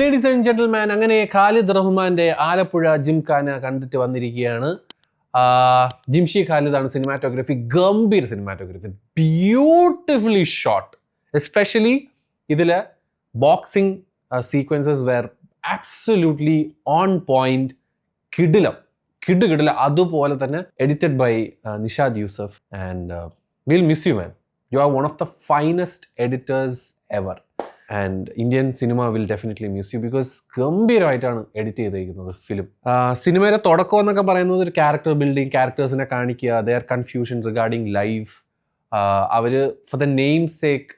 Ladies and gentleman, അങ്ങനെ ഖാലിദ് റഹ്മാന്റെ ആലപ്പുഴ ജിംഖാന കണ്ടിട്ട് വന്നിരിക്കുകയാണ്. ജിംഷി ഖാലിദാണ് സിനിമാറ്റോഗ്രഫി. ഗംഭീർ സിനിമാറ്റോഗ്രഫി, ബ്യൂട്ടിഫുള്ളി ഷോട്ട്. എസ്പെഷ്യലി ഇതിലെ boxing sequences were absolutely on point. കിടിലം. അതുപോലെ തന്നെ edited by Nishad Yusuf. And will miss you man. You are one of the finest editors ever. And Indian cinema will definitely miss you because ഗംഭീരമായിട്ടാണ് edit ചെയ്തിരിക്കുന്നത് film. സിനിമയുടെ തുടക്കം എന്നൊക്കെ പറയുന്നത് ഒരു ക്യാരക്ടർ ബിൽഡിങ്, ക്യാരക്ടേഴ്സിനെ കാണിക്കുക, ദെയർ കൺഫ്യൂഷൻ റിഗാർഡിങ് ലൈഫ്. അവർ ഫോർ ദ നെയിം സേക്ക്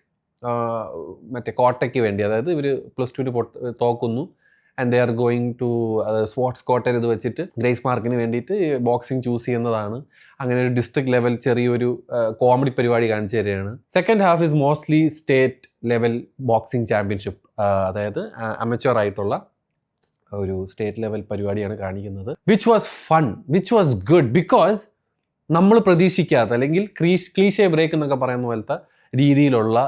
മറ്റേ കോട്ടയ്ക്ക് വേണ്ടി, അതായത് ഇവർ +2 തോക്കുന്നു and they are going to sports കോട്ടയിൽ ഇത് വെച്ചിട്ട് ഗ്രേസ് മാർക്കിന് വേണ്ടിയിട്ട് ബോക്സിംഗ് ചൂസ് ചെയ്യുന്നതാണ്. അങ്ങനെ ഒരു ഡിസ്ട്രിക്ട് ലെവൽ ചെറിയൊരു കോമഡി പരിപാടി കാണിച്ചു തരികയാണ്. Second half is mostly state level boxing championship, അതായത് അമച്വർ ആയിട്ടുള്ള ഒരു സ്റ്റേറ്റ് ലെവൽ പരിപാടിയാണ് കാണിക്കുന്നത്. Which was fun, which was good, because നമ്മൾ പ്രതീക്ഷിക്കാത്ത, അല്ലെങ്കിൽ ക്ലീഷേ ബ്രേക്ക് എന്നൊക്കെ പറയുന്ന പോലത്തെ രീതിയിലുള്ള,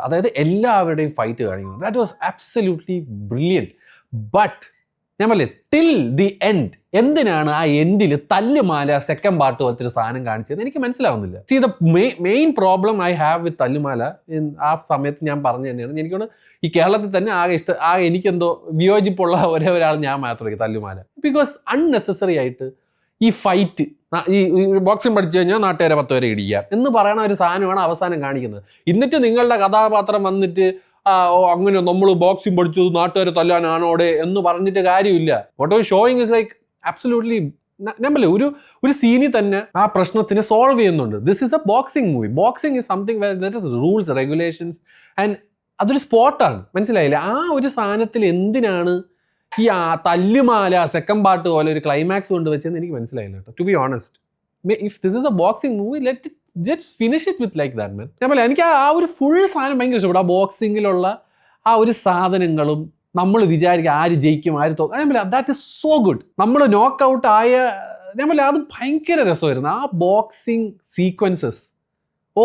അതായത് എല്ലാവരുടെയും ഫൈറ്റ് കാണിക്കുന്നത്. That was absolutely brilliant. But ഞാൻ പറയില്ലേ, ടിൽ ദി എൻഡ്, എന്തിനാണ് ആ എൻഡിൽ തല്ലുമാല സെക്കൻഡ് പാർട്ട് പോലത്തെ ഒരു സാധനം കാണിച്ചത് എനിക്ക് മനസ്സിലാവുന്നില്ല. See the main problem I have with Thallumaala, ആ സമയത്ത് ഞാൻ പറഞ്ഞു തന്നെയാണ്. എനിക്കൊന്ന് ഈ കേരളത്തിൽ തന്നെ ആകെ എനിക്കെന്തോ വിയോജിപ്പുള്ള ഒരാൾ ഞാൻ മാത്രമേ തല്ലുമാല. ബിക്കോസ് അൺനെസസറി ആയിട്ട് ഈ ഫൈറ്റ്, ഈ ബോക്സിംഗ് പഠിച്ചു കഴിഞ്ഞാൽ നാട്ടുകാരെ 10 പേരെ ഇടിക്കുക എന്ന് പറയുന്ന ഒരു സാധനമാണ് അവസാനം കാണിക്കുന്നത്. എന്നിട്ട് നിങ്ങളുടെ കഥാപാത്രം വന്നിട്ട് അങ്ങനെ നമ്മൾ ബോക്സിംഗ് പഠിച്ചത് നാട്ടുകാരെ തല്ലാനാണോടെ എന്ന് പറഞ്ഞിട്ട് കാര്യമില്ല. What are showing is like absolutely, നമ്മളെ ഒരു സീനിൽ തന്നെ ആ പ്രശ്നത്തിനെ സോൾവ് ചെയ്യുന്നുണ്ട്. This is A boxing movie. Boxing is something wear there is rules, regulations, and അതൊരു സ്പോർട്ടാണ്. മനസ്സിലായില്ലേ? ആ ഒരു സാധനത്തിൽ എന്തിനാണ് ഈ തല്ലുമാല സെക്കൻഡ് പാർട്ട് പോലെ ഒരു ക്ലൈമാക്സ് കൊണ്ട് വെച്ചെന്ന് എനിക്ക് മനസ്സിലായില്ല കേട്ടോ, to be honest. If this is a boxing movie, let it just finish it with like that man. ഞാൻ പറയാം, എനിക്ക് ആ ഒരു ഫുൾ സാധനം ഭയങ്കര ഇഷ്ടപ്പെട്ടു. ആ ബോക്സിങ്ങിലുള്ള ആ ഒരു സാധനങ്ങളും നമ്മൾ വിചാരിക്കുക ആര് ജയിക്കും ആര് തോക്കും. ഞാൻ പറയാം, ദാറ്റ് ഇസ് സോ ഗുഡ്. നമ്മൾ നോക്ക് ഔട്ട് ആയ, ഞാൻ പറയാം, അത് ഭയങ്കര രസമായിരുന്നു. ആ boxing sequences,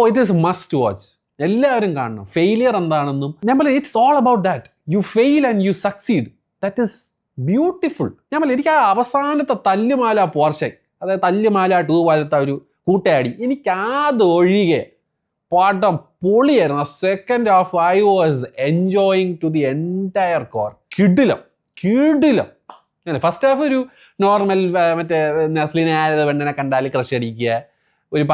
it is must watch. എല്ലാവരും കാണണം. ഫെയിലിയർ എന്താണെന്നും ഞാൻ പറയാം, it's all about that. U fail and you succeed. That is beautiful. ഞാൻ പറയാം, എനിക്ക് ആ അവസാനത്തെ തല്ലുമാല പോർഷൻ, അതായത് തല്ലുമാല 2 പോലത്തെ ഒരു കൂട്ടയാടി, എനിക്ക് അതൊഴികെ പാട്ടം പൊളിയായിരുന്നു. Second half I was enjoying to the entire core. കിടിലം. ഫസ്റ്റ് ഹാഫ് ഒരു നോർമൽ, മറ്റേ നസ്ലിനെ ആരത് പെണ്ണിനെ കണ്ടാൽ ക്രഷ് അടിക്കുക, ഒരു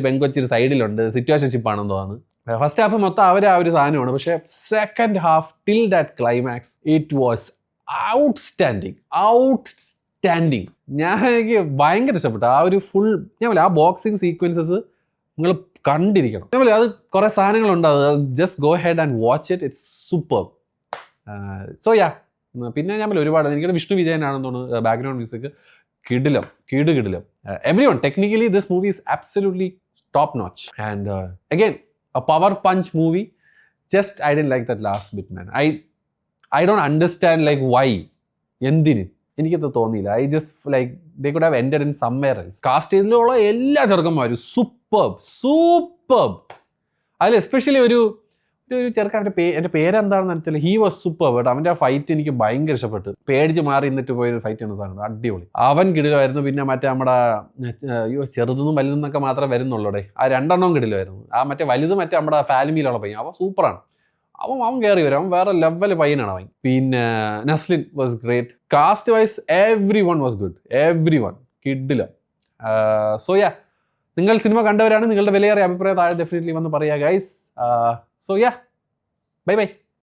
പെങ്കൊച്ചൊരു സൈഡിലുണ്ട്, സിറ്റുവേഷൻഷിപ്പ് ആണെന്ന് തോന്നുന്നു. ഫസ്റ്റ് ഹാഫ് മൊത്തം ആ ഒരു സാധനമാണ്. പക്ഷേ second half till that climax it was outstanding. എനിക്ക് ഭയങ്കര ഇഷ്ടപ്പെട്ടു ആ ഒരു ഫുൾ. ഞാൻ പറയാം, ആ ബോക്സിങ് സീക്വൻസസ് നിങ്ങൾ കണ്ടിരിക്കണം. ഞാൻ പറയാം, അത് കുറേ സാധനങ്ങളുണ്ട്. Just go head and watch it. It's super. So yeah, പിന്നെ ഞാൻ പറയാം, ഒരുപാട് എനിക്കത് വിഷ്ണു വിജയനാണെന്ന് തോന്നുന്നു ബാക്ക്ഗ്രൗണ്ട് മ്യൂസിക്. കിടിലം. Everyone, technically this movie is absolutely top notch. And again a power punch movie. Just I didn't like that last bit man. I don't understand like why, എന്തിന് എനിക്കത് തോന്നിയില്ല. I just like they could have ended in somewhere else. Cast ചെയ്തിലുള്ള എല്ലാ ചെറുക്കന്മാരും superb. അതിൽ especially ഒരു ചെറുക്കൻ, എൻ്റെ പേരെന്താണെന്ന് അറിയത്തില്ല, ഹി വാസ് സൂപ്പർബ്. ബട്ട് അവൻ്റെ ആ ഫൈറ്റ് എനിക്ക് ഭയങ്കര ഇഷ്ടപ്പെട്ടു. പേടിച്ച് മാറി നിന്നിട്ട് പോയൊരു ഫൈറ്റ് ആണ് സാധനം, അടിപൊളി. അവൻ കിടിലമായിരുന്നു. പിന്നെ മറ്റേ നമ്മുടെ ചെറുതെന്നും വലുതെന്നൊക്കെ മാത്രമേ വരുന്നുള്ളൂടെ, ആ 2 എണ്ണവും കിടിലമായിരുന്നു. ആ മറ്റേ വലുത് മറ്റേ നമ്മുടെ ഫാമിലിയിലുള്ള പയ്യൻ, അവൻ സൂപ്പറാണ്. അവൻ കയറി വരും, അവൻ വേറെ ലെവൽ പയ്യനാണ് അവൻ. പിന്നെ Naslen was great. Cast wise every one was good. കിടിലം. സോ യാ, നിങ്ങൾ സിനിമ കണ്ടവരാണ്, നിങ്ങളുടെ വിലയേറിയ അഭിപ്രായം താഴെ ഡെഫിനറ്റ്ലി വന്ന് പറയുക ഗൈസ്. So yeah, by.